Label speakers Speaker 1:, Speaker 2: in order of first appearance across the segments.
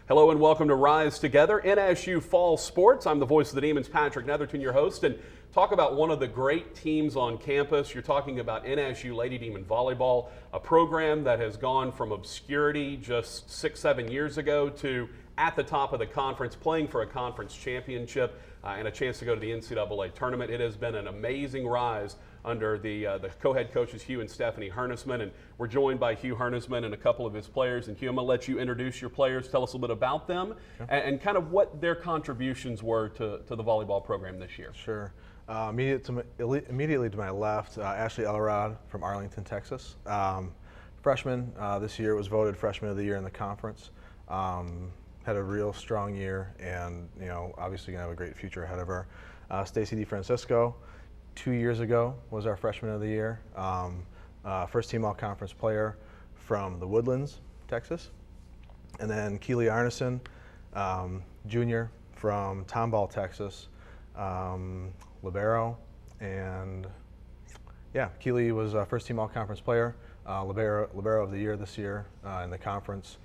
Speaker 1: Hello and welcome to Rise Together, NSU Fall Sports. I'm the voice of the Demons, Patrick Netherton, your host, and talk about one of the great teams on campus. You're talking about NSU Lady Demon Volleyball, a program that has gone from obscurity just 6-7 years ago to at the top of the conference, playing for a conference championship and a chance to go to the NCAA tournament. It has been an amazing rise under the co-head coaches Hugh and Stephanie Hernesman, and we're joined by Hugh Hernesman and a couple of his players. And Hugh, I'm going to let you introduce your players, tell us a little bit about them, and kind of what their contributions were to the volleyball program this year.
Speaker 2: Sure. Immediately to my left, Ashley Elrod from Arlington, Texas. Freshman this year, was voted Freshman of the Year in the conference. Had a real strong year, and obviously going to have a great future ahead of her. Stacy DeFrancisco, 2 years ago, was our Freshman of the Year. First team all-conference player from the Woodlands, Texas. And then Keeley Arneson, junior from Tomball, Texas. Libero, and Keeley was a first team all-conference player, libero of the year this year in the conference.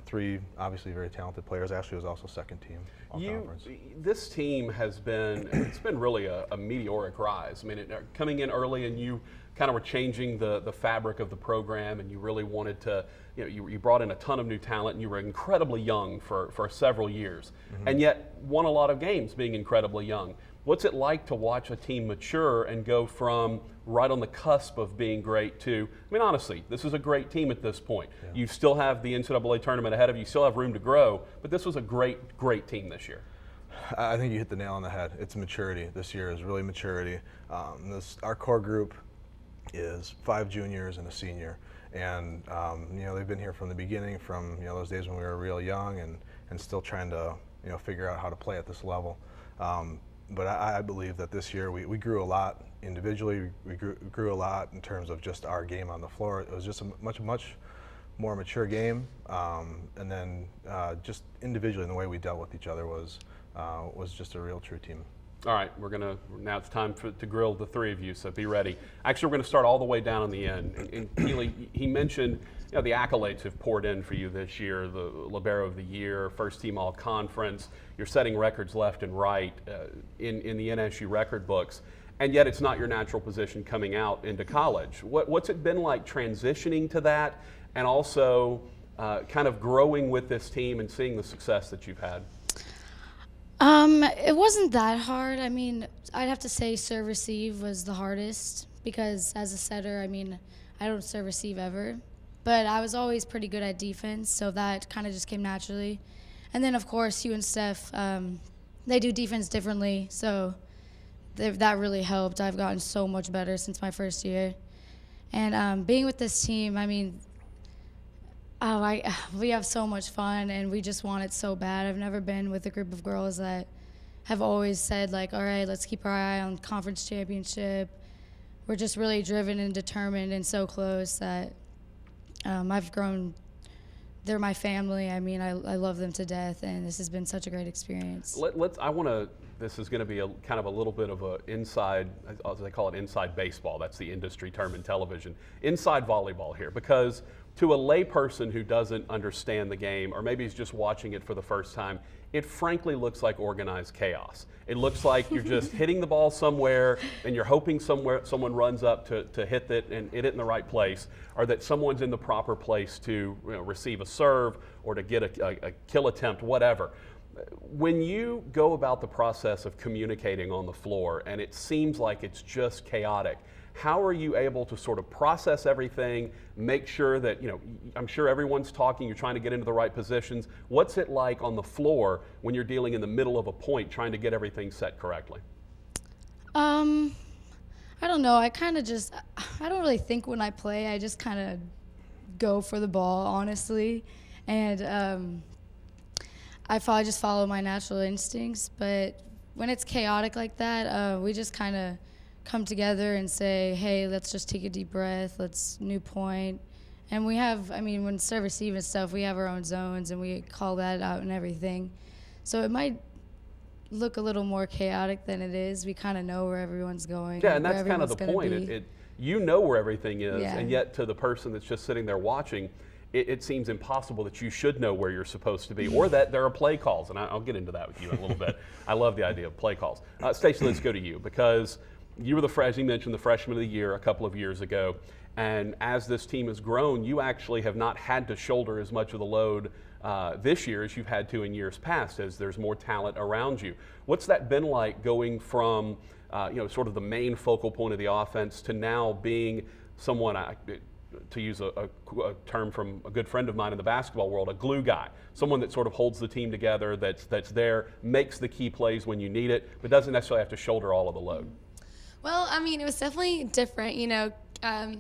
Speaker 2: Three obviously very talented players. Ashley was also second team all-conference.
Speaker 1: This team has been, it's been really a meteoric rise. I mean, coming in early and you kind of were changing the fabric of the program, and you really wanted to, you brought in a ton of new talent, and you were incredibly young for several years, and yet won a lot of games being incredibly young. What's it like to watch a team mature and go from right on the cusp of being great to, I mean, honestly, this is a great team at this point. Yeah. You still have the NCAA tournament ahead of you. You still have room to grow, but this was a great, great team this year.
Speaker 2: I think you hit the nail on the head. It's maturity. This year is really maturity. Our core group is 5 juniors and a senior. And, they've been here from the beginning, from, those days when we were real young and still trying to, figure out how to play at this level. But I believe that this year we grew a lot individually. We grew a lot in terms of just our game on the floor. It was just a much more mature game, and then just individually in the way we dealt with each other was just a real true team.
Speaker 1: All right, now it's time to grill the three of you, so be ready. Actually, we're going to start all the way down on the end. And Keeley, he mentioned the accolades have poured in for you this year, the libero of the year, first team all conference. You're setting records left and right in the NSU record books, and yet it's not your natural position coming out into college. What's it been like transitioning to that, and also kind of growing with this team and seeing the success that you've had?
Speaker 3: It wasn't that hard. I mean, I'd have to say serve receive was the hardest, because as a setter, I mean, I don't serve receive ever. But I was always pretty good at defense, so that kind of just came naturally. And then, of course, Hugh and Steph, they do defense differently, so that really helped. I've gotten so much better since my first year. And being with this team, I mean, we have so much fun, and we just want it so bad. I've never been with a group of girls that have always said, like, all right, let's keep our eye on conference championship. We're just really driven and determined and so close that I've grown. They're my family. I mean, I love them to death, and this has been such a great experience.
Speaker 1: This is going to be kind of a little bit of a inside, as they call it, inside baseball. That's the industry term in television. Inside volleyball here, because to a layperson who doesn't understand the game, or maybe is just watching it for the first time, it frankly looks like organized chaos. It looks like you're just hitting the ball somewhere, and you're hoping someone runs up to hit it and hit it in the right place, or that someone's in the proper place to receive a serve or to get a kill attempt, whatever. When you go about the process of communicating on the floor and it seems like it's just chaotic, how are you able to sort of process everything, make sure that, I'm sure everyone's talking, you're trying to get into the right positions. What's it like on the floor when you're dealing in the middle of a point, trying to get everything set correctly?
Speaker 3: I don't know. I don't really think when I play. I just kind of go for the ball, honestly. And I just follow my natural instincts. But when it's chaotic like that, we just kind of come together and say, hey, let's just take a deep breath, let's new point. And we have, when serve receive and stuff, we have our own zones, and we call that out and everything. So it might look a little more chaotic than it is. We kind of know where everyone's going.
Speaker 1: Yeah, and that's kind of the point. You know where everything is,
Speaker 3: yeah.
Speaker 1: And yet to the person that's just sitting there watching, it seems impossible that you should know where you're supposed to be, or that there are play calls, and I'll get into that with you in a little bit. I love the idea of play calls. Stacey, let's go to you, because you were as you mentioned, the freshman of the year a couple of years ago, and as this team has grown, you actually have not had to shoulder as much of the load this year as you've had to in years past, as there's more talent around you. What's that been like, going from sort of the main focal point of the offense to now being someone, to use a term from a good friend of mine in the basketball world, a glue guy, someone that sort of holds the team together, that's there, makes the key plays when you need it, but doesn't necessarily have to shoulder all of the load?
Speaker 4: Well, I mean, it was definitely different,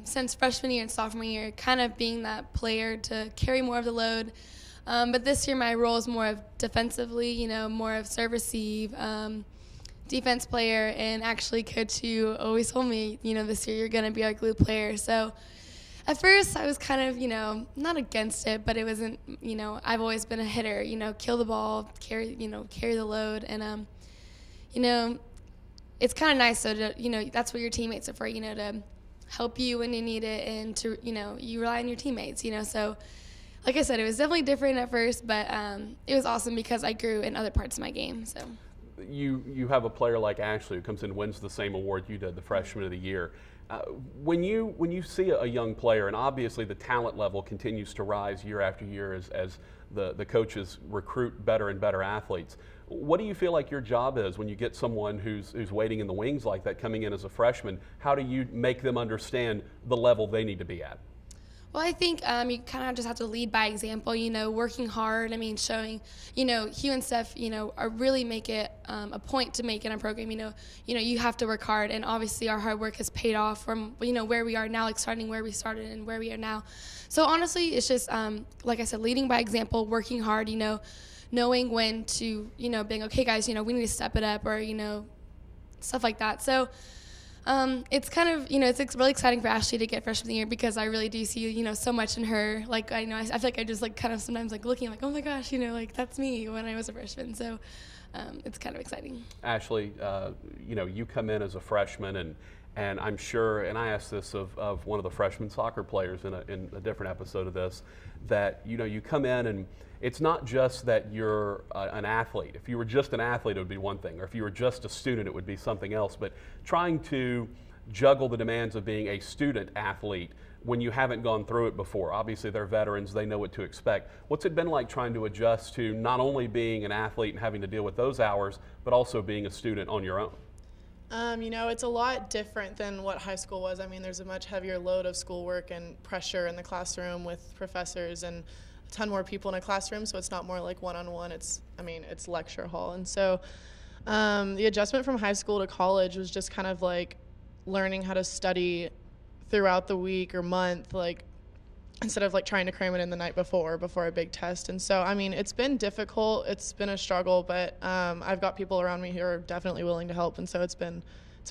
Speaker 4: since freshman year and sophomore year, kind of being that player to carry more of the load. But this year my role is more of defensively, more of serve receive, defense player, and actually Coach Hugh always told me, this year you're going to be our glue player. So at first I was kind of, not against it, but it wasn't, I've always been a hitter, kill the ball, carry the load. And, it's kind of nice so to, that's what your teammates are for, to help you when you need it, and to, you rely on your teammates, so like I said, it was definitely different at first, but it was awesome because I grew in other parts of my game. So
Speaker 1: you have a player like Ashley who comes in and wins the same award you did, the Freshman of the Year. When you see a young player, and obviously the talent level continues to rise year after year as the coaches recruit better and better athletes, what do you feel like your job is when you get someone who's waiting in the wings like that, coming in as a freshman? How do you make them understand the level they need to be at?
Speaker 4: Well, I think you kind of just have to lead by example, working hard. I mean, showing, Hugh and Steph, are really make it a point to make in a program. You have to work hard, and obviously our hard work has paid off from, where we are now, like starting where we started and where we are now. So honestly, it's just, like I said, leading by example, working hard, knowing when to, being, okay, guys, we need to step it up, or, stuff like that. So it's kind of, it's really exciting for Ashley to get freshman of the year, because I really do see, so much in her. Like, I feel like I just like kind of sometimes like looking like, oh my gosh, like that's me when I was a freshman. So it's kind of exciting.
Speaker 1: Ashley, you come in as a freshman, and I'm sure, and I asked this of one of the freshman soccer players in a different episode of this, that, you come in and it's not just that you're an athlete. If you were just an athlete, it would be one thing, or if you were just a student, it would be something else. But trying to juggle the demands of being a student athlete when you haven't gone through it before. Obviously, they're veterans, they know what to expect. What's it been like trying to adjust to not only being an athlete and having to deal with those hours, but also being a student on your own?
Speaker 5: It's a lot different than what high school was. I mean, there's a much heavier load of schoolwork and pressure in the classroom with professors and a ton more people in a classroom, so it's not more like one-on-one. It's lecture hall. And so the adjustment from high school to college was just kind of like learning how to study throughout the week or month, like instead of like trying to cram it in the night before a big test. And so, it's been difficult. It's been a struggle, but I've got people around me who are definitely willing to help. And so it's been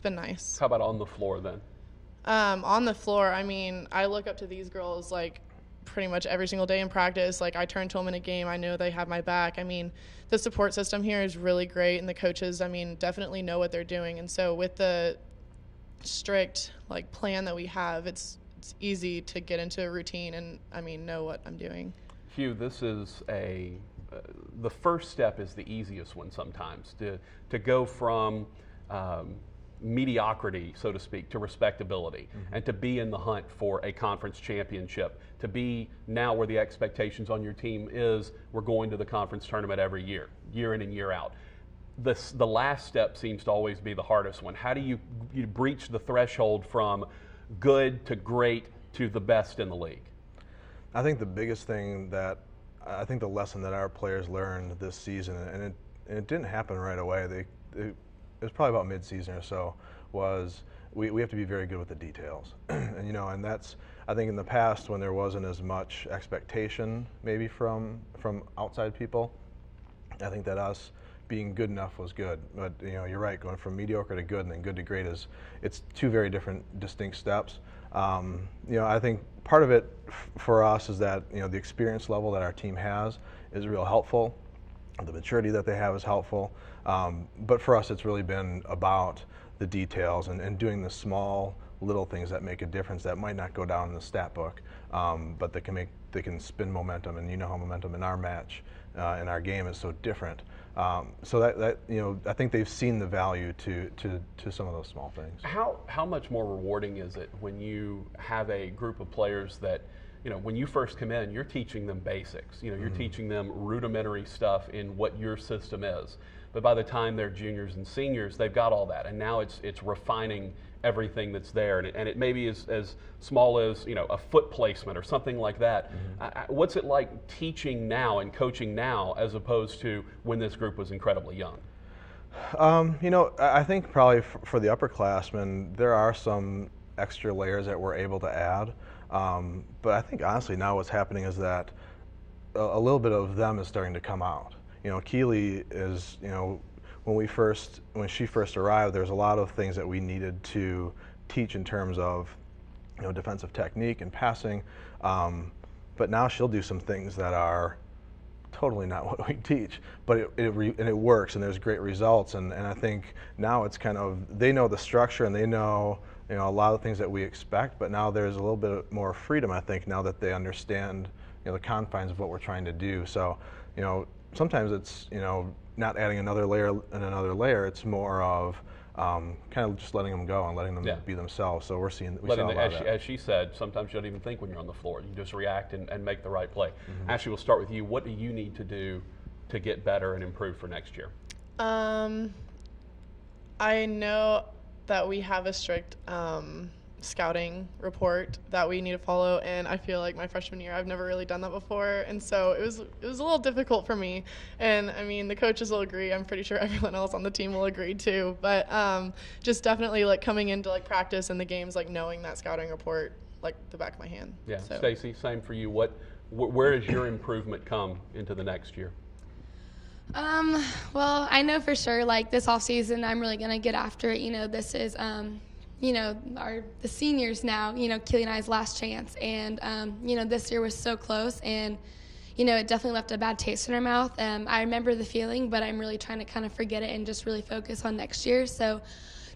Speaker 5: nice.
Speaker 1: How about on the floor then?
Speaker 5: On the floor, I look up to these girls like pretty much every single day in practice. Like, I turn to them in a game. I know they have my back. The support system here is really great, and the coaches, definitely know what they're doing. And so with the strict like plan that we have, it's easy to get into a routine and know what I'm doing.
Speaker 1: Hugh, this is the first step is the easiest one sometimes, to go from mediocrity, so to speak, to respectability, and to be in the hunt for a conference championship, to be now where the expectations on your team is we're going to the conference tournament every year in and year out. The last step seems to always be the hardest one. How do you breach the threshold from good to great to the best in the league?
Speaker 2: I think the biggest thing the lesson that our players learned this season, and it didn't happen right away, it was probably about mid-season or so, was we have to be very good with the details. And that's, I think in the past when there wasn't as much expectation maybe from outside people, I think that us being good enough was good. But you're right, going from mediocre to good and then good to great it's two very different, distinct steps. I think part of it for us is that the experience level that our team has is real helpful. The maturity that they have is helpful. But for us, it's really been about the details and doing the small little things that make a difference that might not go down in the stat book, but that can make they can spin momentum, and you know how momentum in our match, in our game is so different. So that I think they've seen the value to some of those small things.
Speaker 1: How much more rewarding is it when you have a group of players that, when you first come in, you're teaching them basics. You're teaching them rudimentary stuff in what your system is. But by the time they're juniors and seniors, they've got all that, and now it's refining everything that's there, and it may be as small as a foot placement or something like that. What's it like teaching now and coaching now as opposed to when this group was incredibly young?
Speaker 2: I think probably for the upperclassmen, there are some extra layers that we're able to add. But I think honestly now what's happening is that a little bit of them is starting to come out. Keeley is, when she first arrived, there's a lot of things that we needed to teach in terms of, defensive technique and passing. But now she'll do some things that are totally not what we teach, but it works, and there's great results. And I think now it's kind of, they know the structure and they know, a lot of things that we expect, but now there's a little bit more freedom, I think, now that they understand, the confines of what we're trying to do. So, sometimes it's, not adding another layer and another layer. It's more of kind of just letting them go and letting them be themselves. So we see a lot of that.
Speaker 1: As she said, sometimes you don't even think when you're on the floor. You just react and make the right play. Ashley, we'll start with you. What do you need to do to get better and improve for next year?
Speaker 5: I know that we have a strict scouting report that we need to follow, and I feel like my freshman year I've never really done that before, and so it was a little difficult for me. And I mean, the coaches will agree, I'm pretty sure everyone else on the team will agree too, but just definitely like coming into like practice and the games, like knowing that scouting report like the back of my hand.
Speaker 1: Yeah.
Speaker 5: So.
Speaker 1: Stacy, same for you. Where does your improvement come into the next year?
Speaker 4: Well, I know for sure, like this off season, I'm really gonna get after it. This is the seniors now, Keeley and I's last chance. And, this year was so close, and, it definitely left a bad taste in our mouth. I remember the feeling, but I'm really trying to kind of forget it and just really focus on next year. So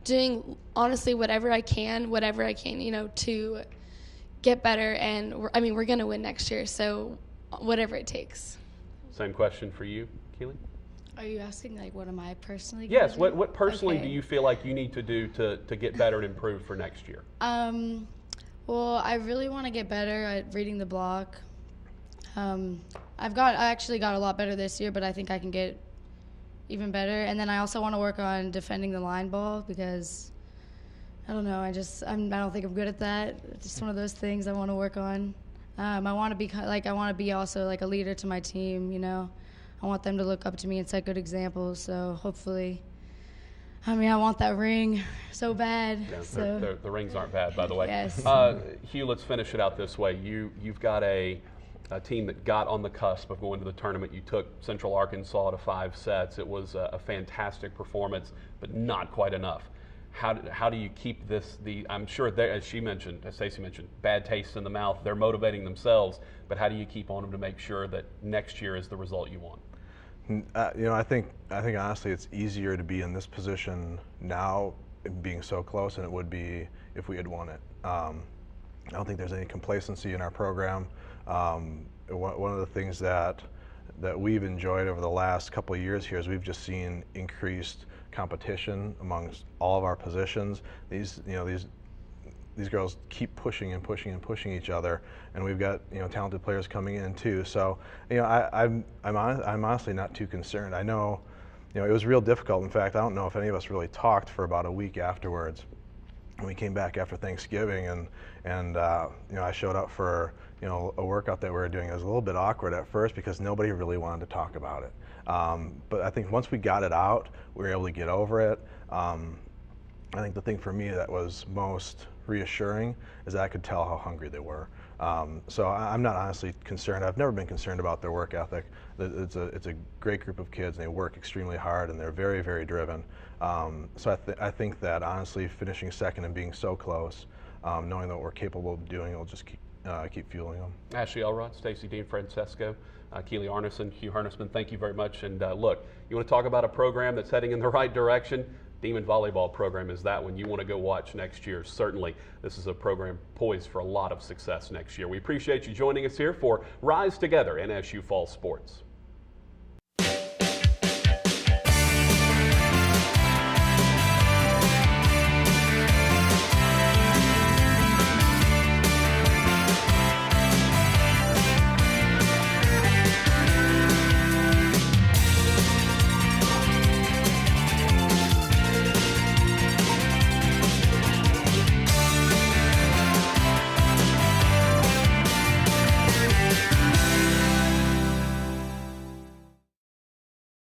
Speaker 4: doing, honestly, whatever I can, to get better. And, we're going to win next year, so whatever it takes.
Speaker 1: Same question for you, Keeley?
Speaker 3: Are you asking, like, what am I personally
Speaker 1: Yes,
Speaker 3: gonna do?
Speaker 1: what personally
Speaker 3: Okay.
Speaker 1: do you feel like you need to do to get better and improve for next year?
Speaker 3: Well, I really want to get better at reading the block. I actually got a lot better this year, but I think I can get even better. And then I also want to work on defending the line ball because, I don't know, I don't think I'm good at that. It's just one of those things I want to work on. I want to be also like a leader to my team, I want them to look up to me and set good examples. So hopefully, I want that ring so bad.
Speaker 1: Yeah,
Speaker 3: so.
Speaker 1: the rings aren't bad, by the way.
Speaker 3: Yes.
Speaker 1: Hugh, let's finish it out this way. You've got a team that got on the cusp of going to the tournament. You took Central Arkansas to 5 sets. It was a fantastic performance, but not quite enough. How do you keep this? I'm sure, as Stacy mentioned, bad taste in the mouth. They're motivating themselves, but how do you keep on them to make sure that next year is the result you want?
Speaker 2: I think honestly, it's easier to be in this position now, being so close, than it would be if we had won it. I don't think there's any complacency in our program. One of the things that we've enjoyed over the last couple of years here is we've just seen increased competition amongst all of our positions. These girls keep pushing and pushing and pushing each other, and we've got talented players coming in too. So I'm honestly not too concerned. I know it was real difficult. In fact, I don't know if any of us really talked for about a week afterwards. When we came back after Thanksgiving, and I showed up for a workout that we were doing. It was a little bit awkward at first because nobody really wanted to talk about it. But I think once we got it out, we were able to get over it. I think the thing for me that was most reassuring is that I could tell how hungry they were. So I'm not honestly concerned. I've never been concerned about their work ethic. It's a great group of kids, and they work extremely hard, and they're very, very driven. So I think that honestly, finishing second and being so close, knowing that what we're capable of doing, will just keep fueling them.
Speaker 1: Ashley Elrod, Stacy Dean Francesco, Keeley Arneson, Hugh Hernesman, thank you very much. And look, you want to talk about a program that's heading in the right direction? Demon Volleyball program is that one you want to go watch next year. Certainly, this is a program poised for a lot of success next year. We appreciate you joining us here for Rise Together NSU Fall Sports.